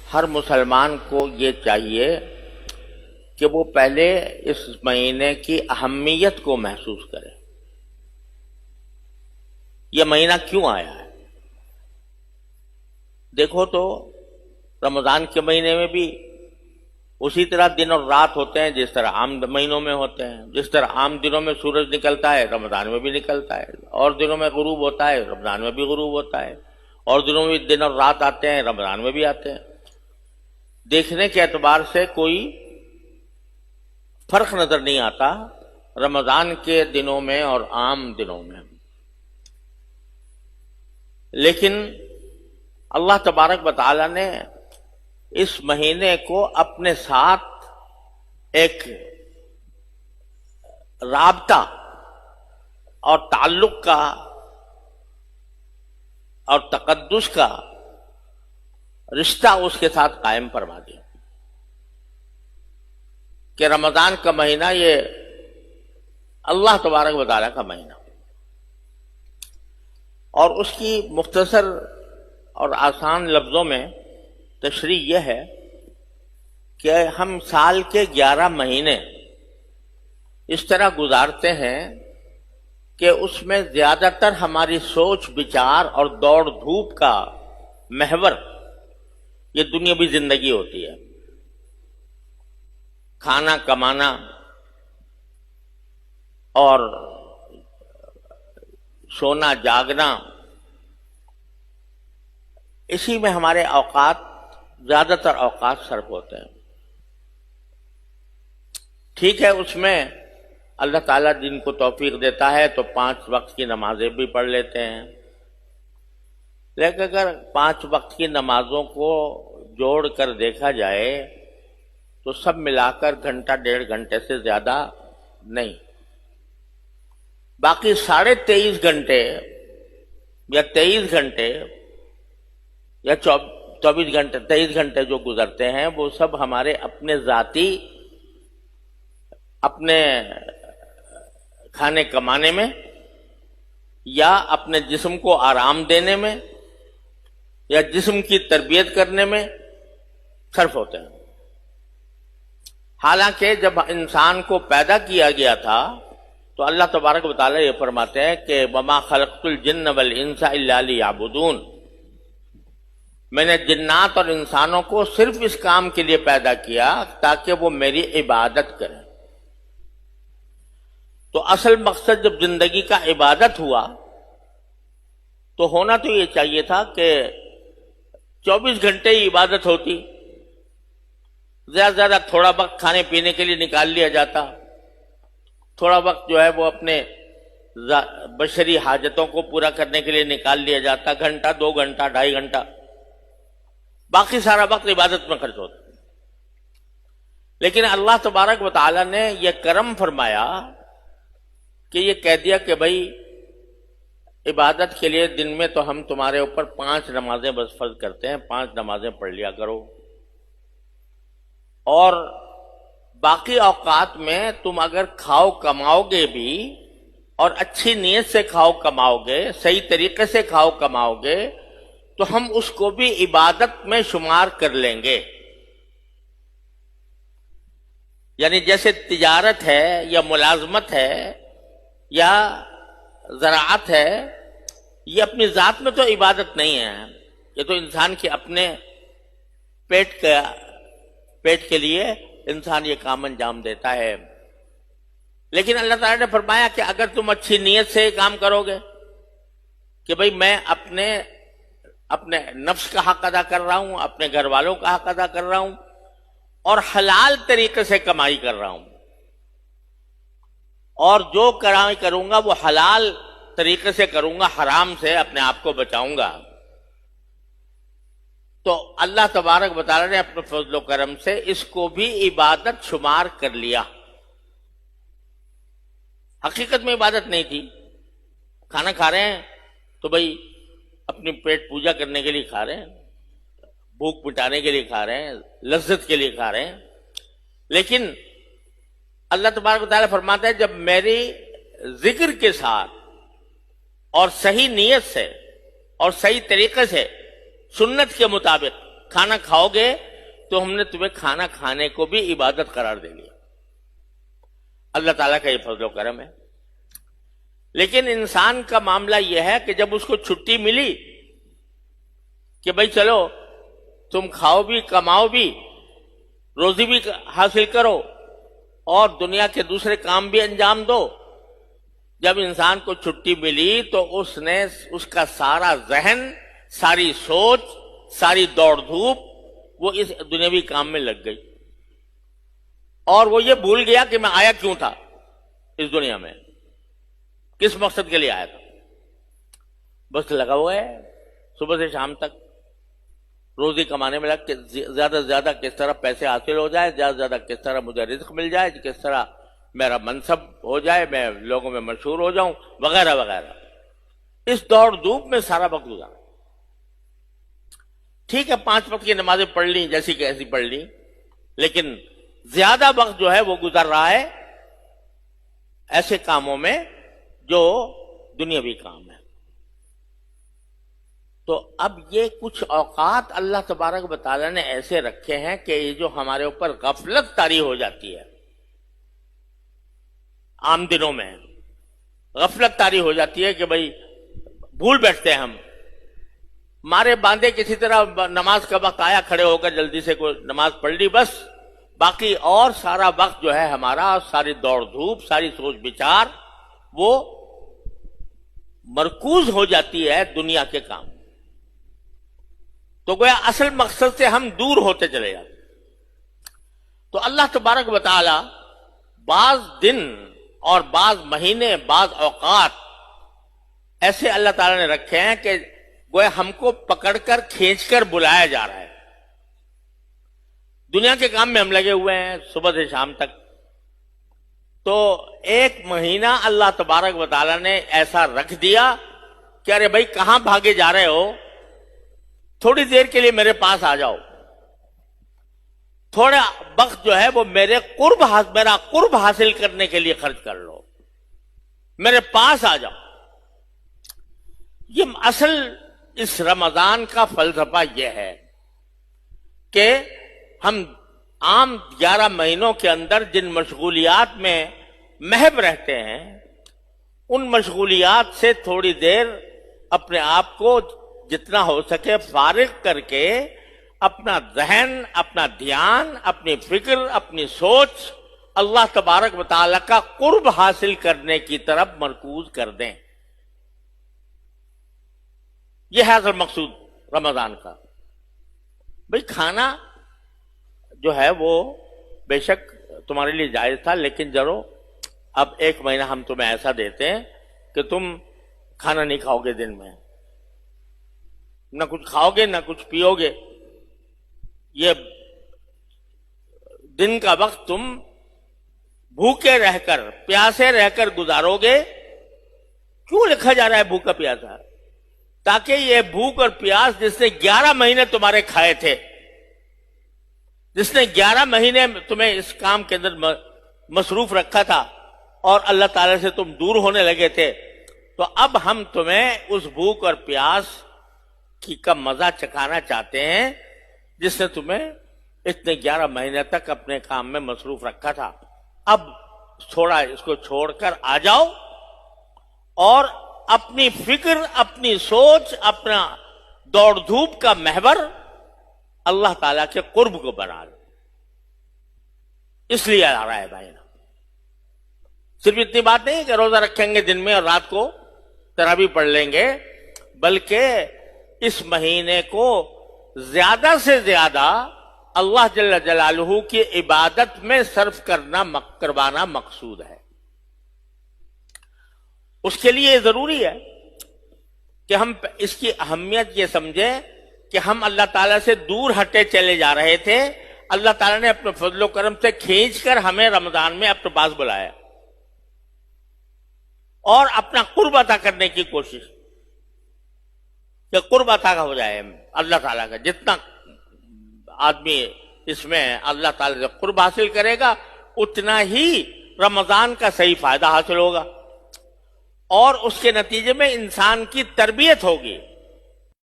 ہر مسلمان کو یہ چاہیے کہ وہ پہلے اس مہینے کی اہمیت کو محسوس کرے. یہ مہینہ کیوں آیا ہے؟ دیکھو تو رمضان کے مہینے میں بھی اسی طرح دن اور رات ہوتے ہیں جس طرح عام مہینوں میں ہوتے ہیں. جس طرح عام دنوں میں سورج نکلتا ہے رمضان میں بھی نکلتا ہے، اور دنوں میں غروب ہوتا ہے رمضان میں بھی غروب ہوتا ہے، اور دنوں میں دن اور رات آتے ہیں رمضان میں بھی آتے ہیں. دیکھنے کے اعتبار سے کوئی فرق نظر نہیں آتا رمضان کے دنوں میں اور عام دنوں میں. لیکن اللہ تبارک و تعالی نے اس مہینے کو اپنے ساتھ ایک رابطہ اور تعلق کا اور تقدس کا رشتہ اس کے ساتھ قائم فرما دیا کہ رمضان کا مہینہ یہ اللہ تبارک و تعالی کا مہینہ، اور اس کی مختصر اور آسان لفظوں میں تشریح یہ ہے کہ ہم سال کے 11 مہینے اس طرح گزارتے ہیں کہ اس میں زیادہ تر ہماری سوچ بچار اور دوڑ دھوپ کا محور یہ دنیاوی زندگی ہوتی ہے. کھانا کمانا اور سونا جاگنا، اسی میں ہمارے اوقات زیادہ تر اوقات صرف ہوتے ہیں. ٹھیک ہے، اس میں اللہ تعالیٰ جن کو توفیق دیتا ہے تو 5 وقت کی نمازیں بھی پڑھ لیتے ہیں، لیکن اگر 5 وقت کی نمازوں کو جوڑ کر دیکھا جائے تو سب ملا کر گھنٹہ 1.5 گھنٹے سے زیادہ نہیں. باقی 23.5 گھنٹے یا 23 گھنٹے یا 24 گھنٹے 23 گھنٹے جو گزرتے ہیں وہ سب ہمارے اپنے ذاتی اپنے کھانے کمانے میں یا اپنے جسم کو آرام دینے میں یا جسم کی تربیت کرنے میں صرف ہوتے ہیں. حالانکہ جب انسان کو پیدا کیا گیا تھا تو اللہ تبارک و تعالیٰ یہ فرماتے ہیں کہ وَمَا خَلَقْتُ الْجِنَّ وَالْإِنسَ إِلَّا لِيَعْبُدُونَ، میں نے جنات اور انسانوں کو صرف اس کام کے لیے پیدا کیا تاکہ وہ میری عبادت کریں. تو اصل مقصد جب زندگی کا عبادت ہوا تو ہونا تو یہ چاہیے تھا کہ 24 گھنٹے ہی عبادت ہوتی، زیادہ زیادہ تھوڑا وقت کھانے پینے کے لیے نکال لیا جاتا، تھوڑا وقت جو ہے وہ اپنے بشری حاجتوں کو پورا کرنے کے لیے نکال لیا جاتا، گھنٹہ 2 گھنٹہ 2.5 گھنٹہ، باقی سارا وقت عبادت میں خرچ ہوتا. لیکن اللہ تبارک و تعالی نے یہ کرم فرمایا کہ یہ کہہ دیا کہ بھائی عبادت کے لیے دن میں تو ہم تمہارے اوپر 5 نمازیں بس فرض کرتے ہیں، 5 نمازیں پڑھ لیا کرو، اور باقی اوقات میں تم اگر کھاؤ کماؤ گے بھی اور اچھی نیت سے کھاؤ کماؤ گے، صحیح طریقے سے کھاؤ کماؤ گے تو ہم اس کو بھی عبادت میں شمار کر لیں گے. یعنی جیسے تجارت ہے یا ملازمت ہے یا زراعت ہے، یہ اپنی ذات میں تو عبادت نہیں ہے، یہ تو انسان کے اپنے پیٹ کے لیے انسان یہ کام انجام دیتا ہے. لیکن اللہ تعالیٰ نے فرمایا کہ اگر تم اچھی نیت سے یہ کام کرو گے کہ بھئی میں اپنے نفس کا حق ادا کر رہا ہوں، اپنے گھر والوں کا حق ادا کر رہا ہوں، اور حلال طریقے سے کمائی کر رہا ہوں، اور جو کمائی کروں گا وہ حلال طریقے سے کروں گا، حرام سے اپنے آپ کو بچاؤں گا، تو اللہ تبارک و تعالیٰ نے اپنے فضل و کرم سے اس کو بھی عبادت شمار کر لیا. حقیقت میں عبادت نہیں تھی. کھانا کھا رہے ہیں تو بھئی اپنی پیٹ پوجا کرنے کے لیے کھا رہے ہیں، بھوک مٹانے کے لیے کھا رہے ہیں، لذت کے لیے کھا رہے ہیں. لیکن اللہ تبارک و تعالیٰ فرماتا ہے جب میری ذکر کے ساتھ اور صحیح نیت سے اور صحیح طریقے سے سنت کے مطابق کھانا کھاؤ گے تو ہم نے تمہیں کھانا کھانے کو بھی عبادت قرار دے لیا. اللہ تعالیٰ کا یہ فضل و کرم ہے. لیکن انسان کا معاملہ یہ ہے کہ جب اس کو چھٹی ملی کہ بھائی چلو تم کھاؤ بھی کماؤ بھی روزی بھی حاصل کرو اور دنیا کے دوسرے کام بھی انجام دو، جب انسان کو چھٹی ملی تو اس کا سارا ذہن، ساری سوچ، ساری دوڑ دھوپ وہ اس دنیاوی کام میں لگ گئی، اور وہ یہ بھول گیا کہ میں آیا کیوں تھا اس دنیا میں، کس مقصد کے لیے آیا تھا. بس لگا ہوا ہے صبح سے شام تک روزی کمانے میں لگ کے زیادہ سے زیادہ کس طرح پیسے حاصل ہو جائے، زیادہ سے زیادہ کس طرح مجھے رزق مل جائے، کس طرح میرا منصب ہو جائے، میں لوگوں میں مشہور ہو جاؤں، وغیرہ وغیرہ. اس دوڑ دھوپ میں سارا وقت گزارا. ٹھیک ہے 5 وقت کی نمازیں پڑھ لی جیسی کہ ایسی پڑھ لی، لیکن زیادہ وقت جو ہے وہ گزر رہا ہے ایسے کاموں میں جو دنیاوی کام ہے. تو اب یہ کچھ اوقات اللہ تبارک و تعالیٰ نے ایسے رکھے ہیں کہ یہ جو ہمارے اوپر غفلت طاری ہو جاتی ہے، عام دنوں میں غفلت طاری ہو جاتی ہے کہ بھئی بھول بیٹھتے ہیں ہم، مارے باندھے کسی طرح نماز کا وقت آیا، کھڑے ہو کر جلدی سے کوئی نماز پڑھ لی بس، باقی اور سارا وقت جو ہے ہمارا، ساری دوڑ دھوپ، ساری سوچ بچار وہ مرکوز ہو جاتی ہے دنیا کے کام. تو گویا اصل مقصد سے ہم دور ہوتے چلے جاتے. تو اللہ تبارک و تعالی بعض دن اور بعض مہینے، بعض اوقات ایسے اللہ تعالیٰ نے رکھے ہیں کہ گویا ہم کو پکڑ کر کھینچ کر بلایا جا رہا ہے. دنیا کے کام میں ہم لگے ہوئے ہیں صبح سے شام تک. تو 1 مہینہ اللہ تبارک و تعالیٰ نے ایسا رکھ دیا کہ ارے بھائی کہاں بھاگے جا رہے ہو، تھوڑی دیر کے لیے میرے پاس آ جاؤ، تھوڑا وقت جو ہے وہ میرا قرب حاصل کرنے کے لیے خرچ کر لو، میرے پاس آ جاؤ. یہ اصل اس رمضان کا فلسفہ یہ ہے کہ ہم عام 11 مہینوں کے اندر جن مشغولیات میں محو رہتے ہیں، ان مشغولیات سے تھوڑی دیر اپنے آپ کو جتنا ہو سکے فارغ کر کے اپنا ذہن، اپنا دھیان، اپنی فکر، اپنی سوچ اللہ تبارک و تعالیٰ کا قرب حاصل کرنے کی طرف مرکوز کر دیں. یہ ہے اصل مقصود رمضان کا. بھئی کھانا جو ہے وہ بے شک تمہارے لیے جائز تھا، لیکن ضرور اب 1 مہینہ ہم تمہیں ایسا دیتے ہیں کہ تم کھانا نہیں کھاؤ گے، دن میں نہ کچھ کھاؤ گے نہ کچھ پیو گے. یہ دن کا وقت تم بھوکے رہ کر، پیاسے رہ کر گزارو گے. کیوں لکھا جا رہا ہے بھوکا پیاسا؟ تاکہ یہ بھوک اور پیاس جس نے 11 مہینے تمہارے کھائے تھے، جس نے 11 مہینے تمہیں اس کام کے اندر مصروف رکھا تھا اور اللہ تعالی سے تم دور ہونے لگے تھے، تو اب ہم تمہیں اس بھوک اور پیاس کا مزہ چکھانا چاہتے ہیں جس نے تمہیں اتنے 11 مہینے تک اپنے کام میں مصروف رکھا تھا. اب تھوڑا اس کو چھوڑ کر آ جاؤ اور اپنی فکر، اپنی سوچ، اپنا دوڑ دھوپ کا محور اللہ تعالیٰ کے قرب کو بنا لو. اس لیے آ رہا ہے بھائی. صرف اتنی بات نہیں کہ روزہ رکھیں گے دن میں اور رات کو تراویح پڑھ لیں گے، بلکہ اس مہینے کو زیادہ سے زیادہ اللہ جل جلالہ کی عبادت میں صرف کروانا مقصود ہے. اس کے لیے یہ ضروری ہے کہ ہم اس کی اہمیت یہ سمجھیں کہ ہم اللہ تعالیٰ سے دور ہٹے چلے جا رہے تھے. اللہ تعالیٰ نے اپنے فضل و کرم سے کھینچ کر ہمیں رمضان میں اپنے پاس بلایا اور اپنا قرب عطا کرنے کی کوشش کہ قرب عطا ہو جائے اللہ تعالیٰ کا. جتنا آدمی اس میں اللہ تعالیٰ سے قرب حاصل کرے گا اتنا ہی رمضان کا صحیح فائدہ حاصل ہوگا، اور اس کے نتیجے میں انسان کی تربیت ہوگی.